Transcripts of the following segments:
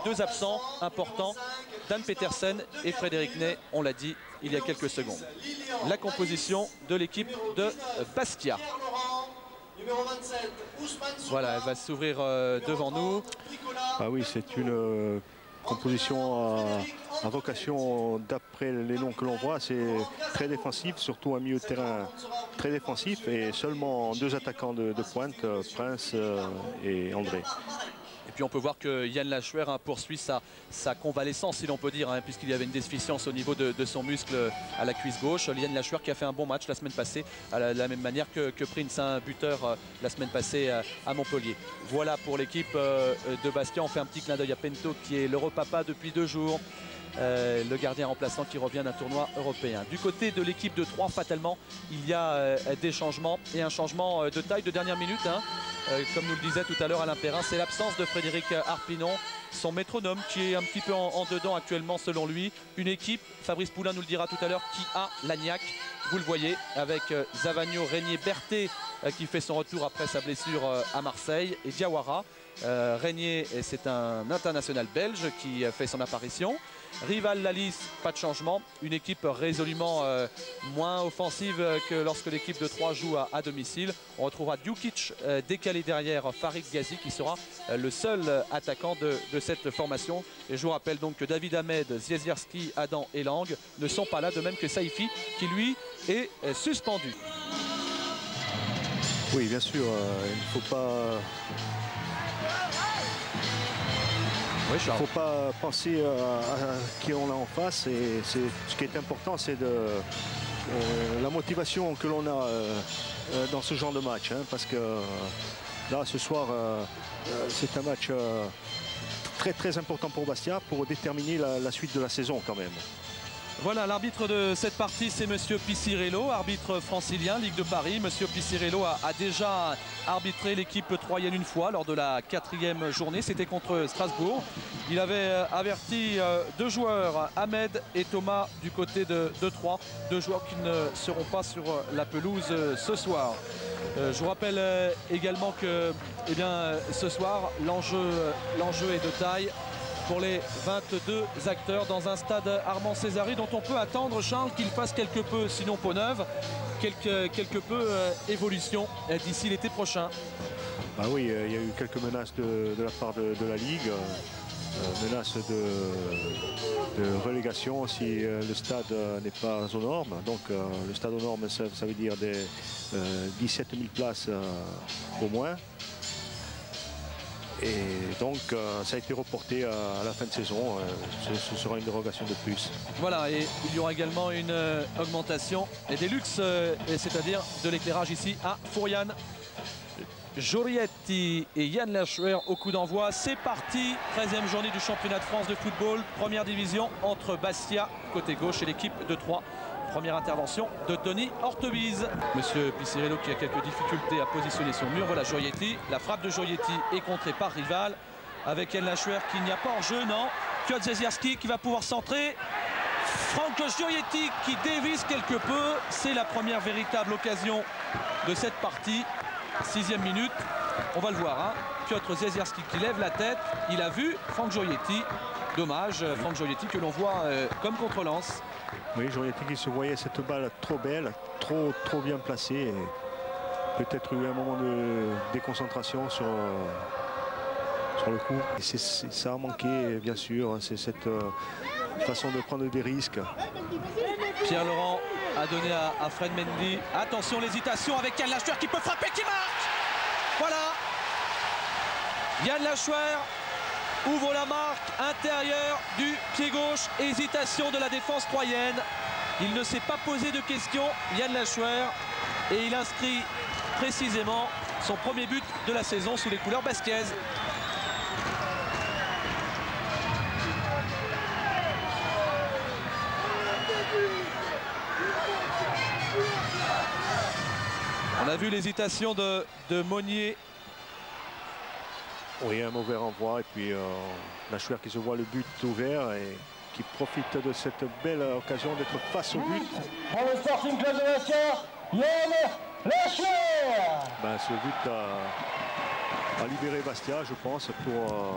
deux absents importants, Dan Petersen et Frédéric Ney, on l'a dit il y a quelques secondes. La composition de l'équipe de Bastia. Voilà, elle va s'ouvrir devant nous. Ah oui, c'est une composition à vocation, d'après les noms que l'on voit, c'est très défensif, surtout un milieu de terrain très défensif et seulement deux attaquants de pointe, Prince et André. Et puis on peut voir que Yann Lachuer poursuit sa convalescence, si l'on peut dire, puisqu'il y avait une déficience au niveau de son muscle à la cuisse gauche. Yann Lachuer qui a fait un bon match la semaine passée, à la même manière que Prince, un buteur la semaine passée à Montpellier. Voilà pour l'équipe de Bastia. On fait un petit clin d'œil à Pento qui est l'Europapa depuis 2 jours. Le gardien remplaçant qui revient d'un tournoi européen. Du côté de l'équipe de Troyes, fatalement, il y a des changements et un changement de taille de dernière minute. Comme nous le disait tout à l'heure Alain Perrin, c'est l'absence de Frédéric Harpinon, son métronome qui est un petit peu en dedans actuellement selon lui. Une équipe, Fabrice Poulain nous le dira tout à l'heure, qui a l'agnac. Vous le voyez avec Zavagno, Régnier, Berthet qui fait son retour après sa blessure à Marseille et Diawara. Régnier, c'est un international belge qui fait son apparition. Rival Lalis, pas de changement. Une équipe résolument moins offensive que lorsque l'équipe de Troyes joue à domicile. On retrouvera Djukic décalé derrière Farid Ghazi qui sera le seul attaquant de cette formation. Et je vous rappelle donc que David Ahmed, Ziezierski, Adam et Lang ne sont pas là, de même que Saifi qui lui est suspendu. Oui, bien sûr, il ne faut pas... Oui, il ne faut pas penser à qui on a en face. Et ce qui est important, c'est la motivation que l'on a dans ce genre de match. Parce que là, ce soir, c'est un match très important pour Bastia pour déterminer la suite de la saison quand même. Voilà, l'arbitre de cette partie, c'est Monsieur Pissirello, arbitre francilien, Ligue de Paris. Monsieur Pissirello a déjà arbitré l'équipe troyenne une fois lors de la 4e journée. C'était contre Strasbourg. Il avait averti 2 joueurs, Ahmed et Thomas, du côté de Troyes. 2 joueurs qui ne seront pas sur la pelouse ce soir. Je vous rappelle également que ce soir, l'enjeu est de taille pour les 22 acteurs dans un stade Armand Césari dont on peut attendre, Charles, qu'il fasse quelque peu, sinon peau neuve, quelque peu évolution d'ici l'été prochain. Bah oui, il y a eu quelques menaces de la part de la Ligue, menaces de relégation si le stade n'est pas aux normes. Donc le stade aux normes, ça veut dire des 17 000 places au moins. Et donc ça a été reporté à la fin de saison. Ce sera une dérogation de plus. Voilà, et il y aura également une augmentation et des luxes, c'est-à-dire de l'éclairage ici à Fouriane. Giorietti et Yann Lachuer au coup d'envoi. C'est parti, 13e journée du championnat de France de football, première division entre Bastia, côté gauche, et l'équipe de Troyes. Première intervention de Tony Ortebise. Monsieur Pissirello qui a quelques difficultés à positionner son mur. Voilà Giorietti. La frappe de Giorietti est contrée par Rival. Avec Yann Lachuer qui n'y a pas hors-jeu, non. Piotr Ziezierski qui va pouvoir centrer. Franck Giorietti qui dévisse quelque peu. C'est la première véritable occasion de cette partie. 6e minute. On va le voir. Piotr Ziezierski qui lève la tête. Il a vu Franck Giorietti. Dommage, Franck Giorietti que l'on voit comme contre Lens. Oui, Giorietti qui se voyait cette balle trop belle, trop bien placée. Peut-être eu un moment de déconcentration sur le coup. Et ça a manqué, bien sûr. C'est cette façon de prendre des risques. Pierre Laurent a donné à Fred Mendy. Attention, l'hésitation avec Yann Lachuer qui peut frapper, qui marque. Voilà. Yann Lachuer ouvre la marque intérieure du pied gauche. Hésitation de la défense troyenne. Il ne s'est pas posé de questions, Yann Lachuer. Et il inscrit précisément son premier but de la saison sous les couleurs basquiaises. On a vu l'hésitation de Monnier. Oui, un mauvais renvoi et puis Lachuer qui se voit le but ouvert et qui profite de cette belle occasion d'être face au but. Pour le Sporting Club de Bastia, Yann Lachuer. Ce but a libéré Bastia, je pense, pour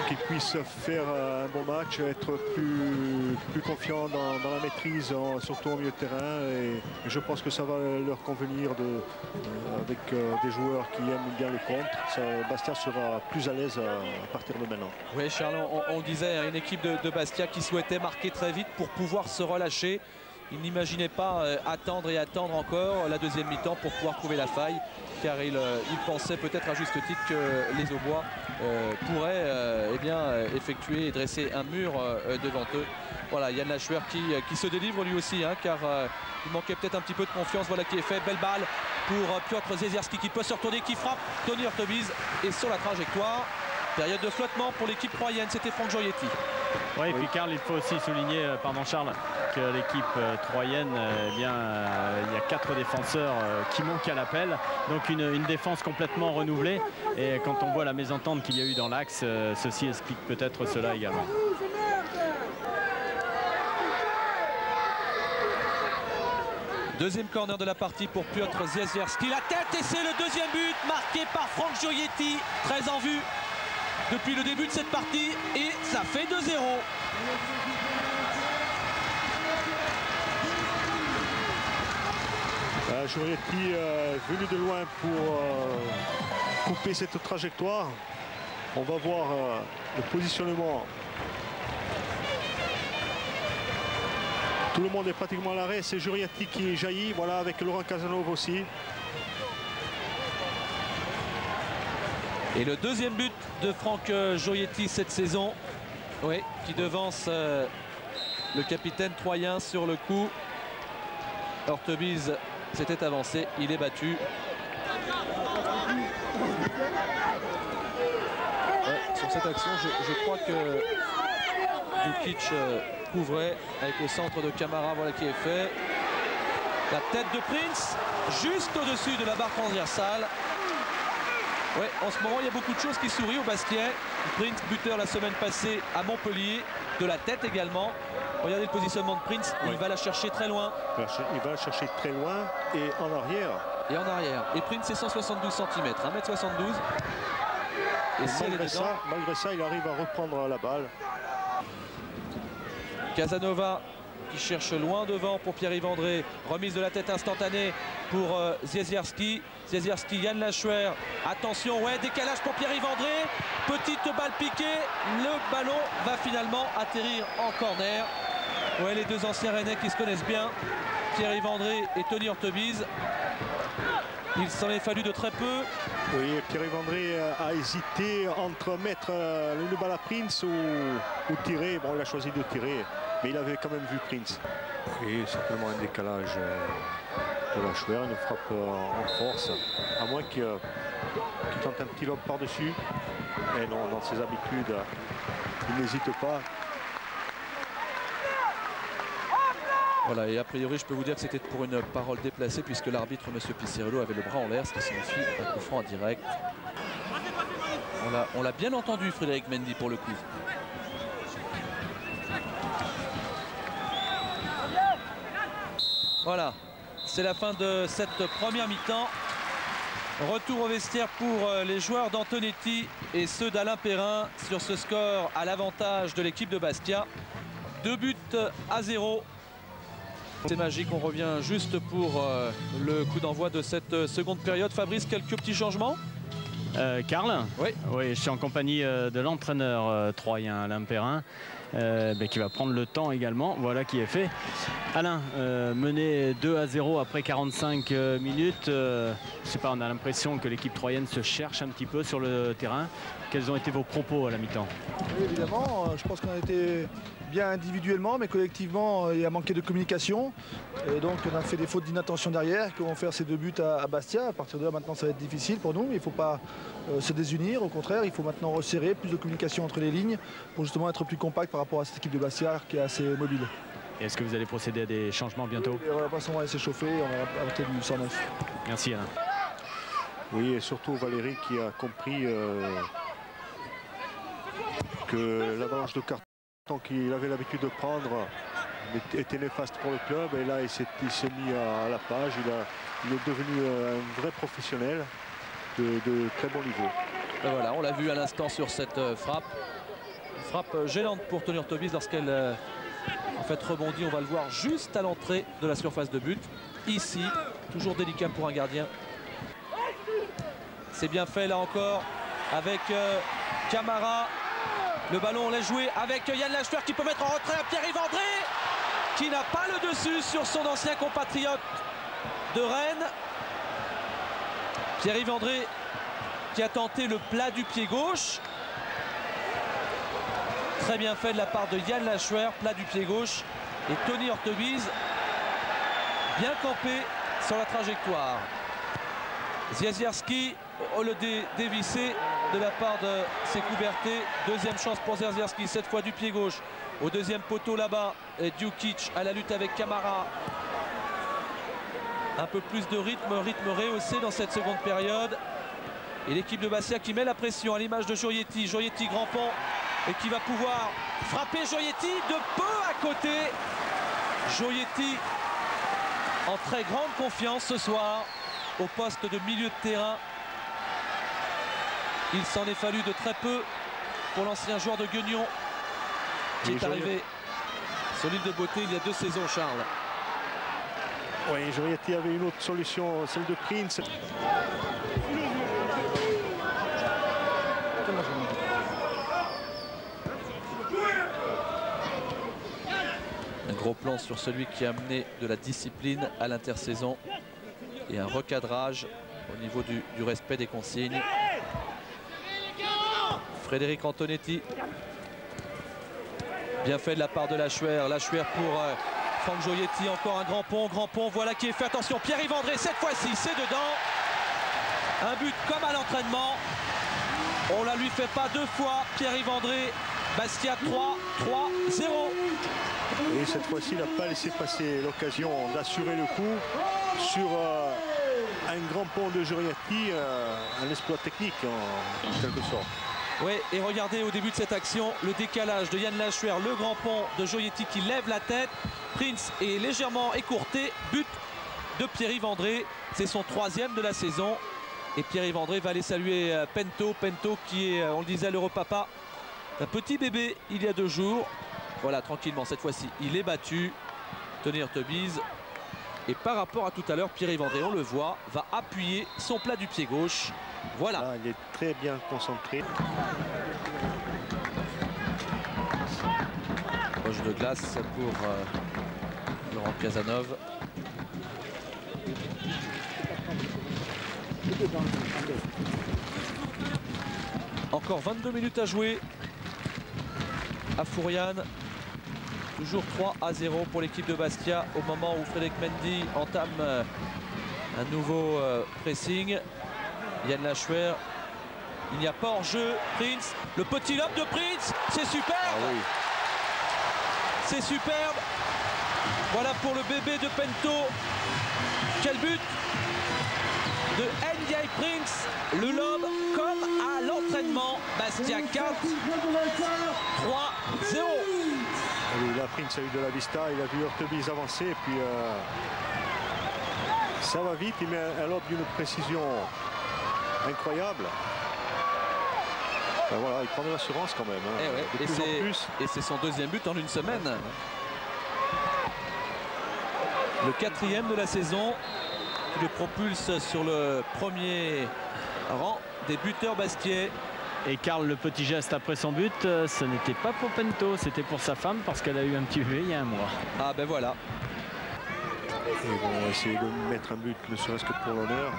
qu'ils puissent faire un bon match, être plus confiants dans la maîtrise, surtout au milieu de terrain. Et je pense que ça va leur convenir avec des joueurs qui aiment bien le contre. Bastia sera plus à l'aise à partir de maintenant. Oui, Charles, on disait, hein, une équipe de Bastia qui souhaitait marquer très vite pour pouvoir se relâcher. Il n'imaginait pas attendre et attendre encore la deuxième mi-temps pour pouvoir trouver la faille, car il pensait peut-être à juste titre que les Aubois pourraient effectuer et dresser un mur devant eux. Voilà, Yann Lachuer qui se délivre lui aussi, hein, car il manquait peut-être un petit peu de confiance. Voilà qui est fait, belle balle pour Piotr Ziezierski qui peut se retourner, qui frappe. Tony Hurtebise est sur la trajectoire. Période de flottement pour l'équipe troyenne, c'était Franck Gioietti. Oui, et puis Karl, il faut aussi souligner, pardon Charles, que l'équipe troyenne, il y a 4 défenseurs qui manquent à l'appel. Donc une défense complètement renouvelée. Et quand on voit la mésentente qu'il y a eu dans l'axe, ceci explique peut-être cela également. Deuxième corner de la partie pour Piotr Ziezierski. La tête, et c'est le deuxième but marqué par Franck Gioietti, très en vue depuis le début de cette partie, et ça fait 2-0. Gioietti venu de loin pour couper cette trajectoire. On va voir le positionnement. Tout le monde est pratiquement à l'arrêt. C'est Gioietti qui jaillit, voilà, avec Laurent Casanova aussi. Et le deuxième but de Franck Gioietti cette saison, oui, qui devance le capitaine troyen sur le coup. Hurtebise s'était avancé, il est battu. Ouais, sur cette action, je crois que Dukic couvrait avec le centre de Camara, voilà qui est fait. La tête de Prince, juste au-dessus de la barre transversale. Ouais, en ce moment, il y a beaucoup de choses qui sourient au Bastia. Prince, buteur la semaine passée à Montpellier, de la tête également. Regardez le positionnement de Prince, oui. Il va la chercher très loin. Il va la chercher très loin et en arrière. Et en arrière. Et Prince, c'est 172 cm, 1m72. Et malgré ça, il arrive à reprendre la balle. Casanova qui cherche loin devant pour Pierre-Yves André. Remise de la tête instantanée pour Ziezierski. Ziezierski, Yann Lachuer. Attention, ouais, décalage pour Pierre-Yves André. Petite balle piquée. Le ballon va finalement atterrir en corner. Ouais, les deux anciens Rennais qui se connaissent bien. Pierre-Yves André et Tony Hurtebise. Il s'en est fallu de très peu. Oui, Pierre-Yves André a hésité entre mettre une balle à Prince ou tirer. Bon, il a choisi de tirer, mais il avait quand même vu Prince. Et certainement un décalage de Lachuer, une frappe en force, à moins qu'il tente un petit lob par-dessus. Et non, dans ses habitudes, il n'hésite pas. Voilà, et a priori, je peux vous dire que c'était pour une parole déplacée, puisque l'arbitre, M. Piccirillo, avait le bras en l'air, ce qui signifie un coup franc en direct. On l'a bien entendu, Frédéric Mendy, pour le coup. Voilà, c'est la fin de cette première mi-temps. Retour au vestiaire pour les joueurs d'Antonetti et ceux d'Alain Perrin sur ce score à l'avantage de l'équipe de Bastia. 2-0. C'est magique, on revient juste pour le coup d'envoi de cette seconde période. Fabrice, quelques petits changements? Karl? Oui. Oui, je suis en compagnie de l'entraîneur troyen Alain Perrin, qui va prendre le temps également. Voilà qui est fait. Alain, mené 2-0 après 45 minutes. Je sais pas, on a l'impression que l'équipe troyenne se cherche un petit peu sur le terrain. Quels ont été vos propos à la mi-temps? Oui, évidemment, je pense qu'on a été bien individuellement, mais collectivement, il y a manqué de communication. Et donc, on a fait des fautes d'inattention derrière qui vont faire ces 2 buts à Bastia. À partir de là, maintenant, ça va être difficile pour nous. Il ne faut pas se désunir. Au contraire, il faut maintenant resserrer, plus de communication entre les lignes pour justement être plus compact par rapport à cette équipe de Bastia qui est assez mobile. Est-ce que vous allez procéder à des changements bientôt? Oui, on va laisser chauffer, on va arrêter du 109. Merci Alain. Oui, et surtout Valérie qui a compris que l'avalanche de carton qu'il avait l'habitude de prendre était néfaste pour le club. Et là, il s'est mis à la page. Il est devenu un vrai professionnel de très bon niveau. Et voilà, on l'a vu à l'instant sur cette frappe. frappe gênante pour Tony Hurtubise lorsqu'elle en fait rebondit. On va le voir juste à l'entrée de la surface de but. Ici, toujours délicat pour un gardien. C'est bien fait là encore avec Camara. Le ballon, on l'a joué avec Yann Lachouer qui peut mettre en retrait à Pierre-Yves André, qui n'a pas le dessus sur son ancien compatriote de Rennes. Pierre-Yves André qui a tenté le plat du pied gauche. Très bien fait de la part de Yann Lachouer, plat du pied gauche. Et Tony Hurtubise bien campé sur la trajectoire. Ziazierski le dévissé de la part de Sekouberté. Deuxième chance pour Ziazierski, cette fois du pied gauche. Au deuxième poteau là-bas, Djukic à la lutte avec Camara. Un peu plus de rythme rehaussé dans cette seconde période. Et l'équipe de Bastia qui met la pression à l'image de Gioietti. Gioietti grand pont et qui va pouvoir frapper Gioietti de peu à côté. Gioietti en très grande confiance ce soir au poste de milieu de terrain. Il s'en est fallu de très peu pour l'ancien joueur de Guignon qui est arrivé sur l'île de Beauté il y a 2 saisons, Charles. Oui, Gioietti avait une autre solution, celle de Prince. Un gros plan sur celui qui a amené de la discipline à l'intersaison et un recadrage au niveau du respect des consignes. Frédéric Antonetti. Bien fait de la part de Lachouer. Lachouer pour Franck Gioietti. Encore un grand pont, voilà qui est fait. Attention, Pierre-Yves André, cette fois-ci, c'est dedans. Un but comme à l'entraînement. On la lui fait pas 2 fois. Pierre-Yves André, Bastia 3-0. Et cette fois-ci, il n'a pas laissé passer l'occasion d'assurer le coup sur un grand pont de Gioietti, un exploit technique en quelque sorte. Oui, et regardez au début de cette action, le décalage de Yann Lachouer, le grand pont de Gioietti qui lève la tête. Prince est légèrement écourté, but de Pierre-Yves André. C'est son 3e de la saison. Et Pierre-Yves André va aller saluer Pento. Pento qui est, on le disait, l'heureux papa d'un petit bébé il y a 2 jours. Voilà, tranquillement, cette fois-ci, il est battu. Tony Hurtubise. Et par rapport à tout à l'heure, Pierre-Yves André, on le voit, va appuyer son plat du pied gauche. Voilà. Là, il est très bien concentré. Poche de glace pour Laurent Casanov. Encore 22 minutes à jouer à Fouriane. Toujours 3-0 pour l'équipe de Bastia au moment où Frédéric Mendy entame un nouveau pressing. Yann Lachouer, il n'y a pas hors-jeu. Prince, le petit lob de Prince, c'est superbe. Ah oui. C'est superbe. Voilà pour le bébé de Pento. Quel but de Ndiaye Prince. Le lob comme à l'entraînement. Bastia 4, 3-0. Oui, là, Prince a eu de la vista, il a vu Hurtubise avancer, et puis ça va vite, il met un lob d'une précision incroyable. Ben voilà, il prend de l'assurance quand même. Hein. Et, ouais. De plus en plus. Et c'est son 2e but en 1 semaine. Le 4e de la saison qui le propulse sur le premier rang des buteurs bastiais. Et Karl, le petit geste après son but, ce n'était pas pour Pento, c'était pour sa femme parce qu'elle a eu un petit bébé il y a 1 mois. Ah ben voilà. Ils vont essayer de mettre un but, ne serait-ce que pour l'honneur.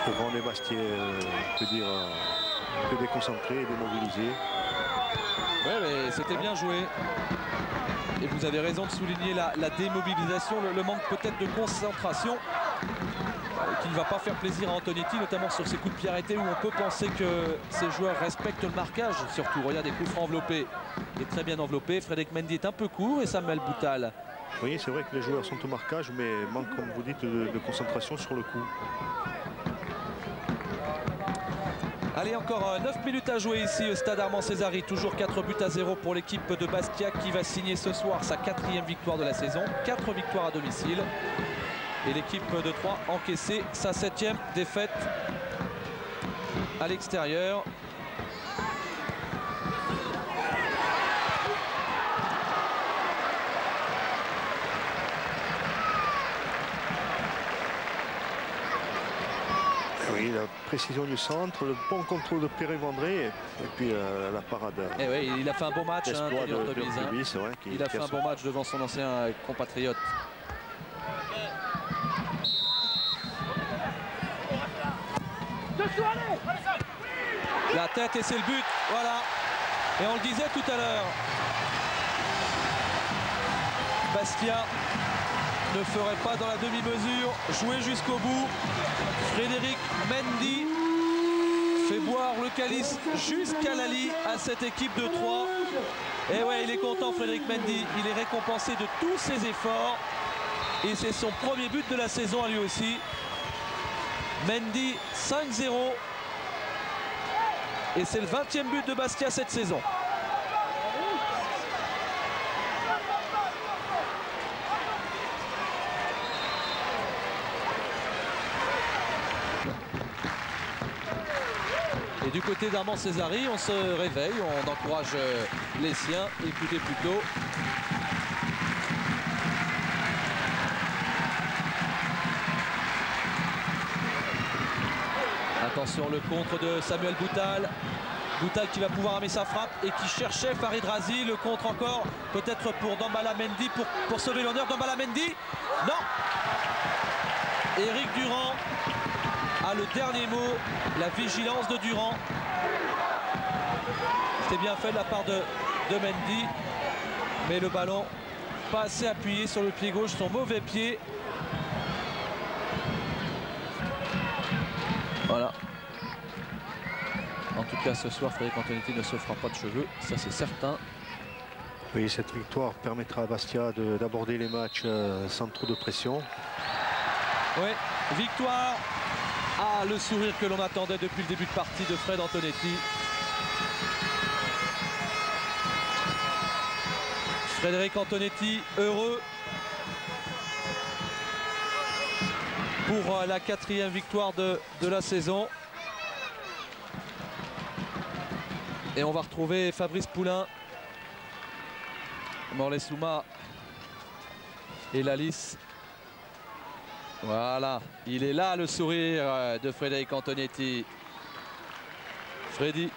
Devant les Bastiais, je peux dire, que déconcentrés et démobilisés. Ouais, mais c'était bien joué. Et vous avez raison de souligner la démobilisation, le manque peut-être de concentration qui ne va pas faire plaisir à Antonetti, notamment sur ses coups de pied arrêtés où on peut penser que ces joueurs respectent le marquage. Surtout, regardez, coup franc enveloppé. Il est très bien enveloppé. Frédéric Mendy est un peu court et Samuel Boutal. Oui, c'est vrai que les joueurs sont au marquage, mais manque, comme vous dites, de concentration sur le coup. Allez, encore 9 minutes à jouer ici au stade Armand Césari. Toujours 4-0 pour l'équipe de Bastia qui va signer ce soir sa 4e victoire de la saison. 4 victoires à domicile. Et l'équipe de Troyes encaissé sa 7e défaite à l'extérieur. Oui, la précision du centre, le bon contrôle de Perret-Vendré et puis la parade. Et oui, il a fait un bon match, hein, D'exploit Tony de Antobise, hein. Rugby, c'est vrai, Il a fait un bon match devant son ancien compatriote. La tête et c'est le but, voilà. Et on le disait tout à l'heure, Bastia ne ferait pas dans la demi-mesure, jouer jusqu'au bout. Frédéric Mendy fait boire le calice jusqu'à la lie à cette équipe de 3. Et ouais, il est content Frédéric Mendy, il est récompensé de tous ses efforts. Et c'est son premier but de la saison à lui aussi. Mendy 5-0. Et c'est le 20e but de Bastia cette saison. Et du côté d'Armand Césari, on se réveille, on encourage les siens. Écoutez plutôt. Attention, le contre de Samuel Boutal. Boutal qui va pouvoir amener sa frappe et qui cherchait Farid Razi. Le contre encore, peut-être pour Dambala Mendy, pour sauver l'honneur. Dambala Mendy, non. Éric Durand a le dernier mot, la vigilance de Durand. C'était bien fait de la part de Mendy, mais le ballon pas assez appuyé sur le pied gauche, son mauvais pied. Voilà. En tout cas, ce soir, Frédéric Antonetti ne se fera pas de cheveux, ça c'est certain. Oui, cette victoire permettra à Bastia d'aborder les matchs sans trop de pression. Oui, victoire. Ah, le sourire que l'on attendait depuis le début de partie de Fred Antonetti. Frédéric Antonetti heureux pour la 4e victoire de la saison. Et on va retrouver Fabrice Poulain, Morley Souma et Lalis. Voilà, il est là le sourire de Frédéric Antonetti. Freddy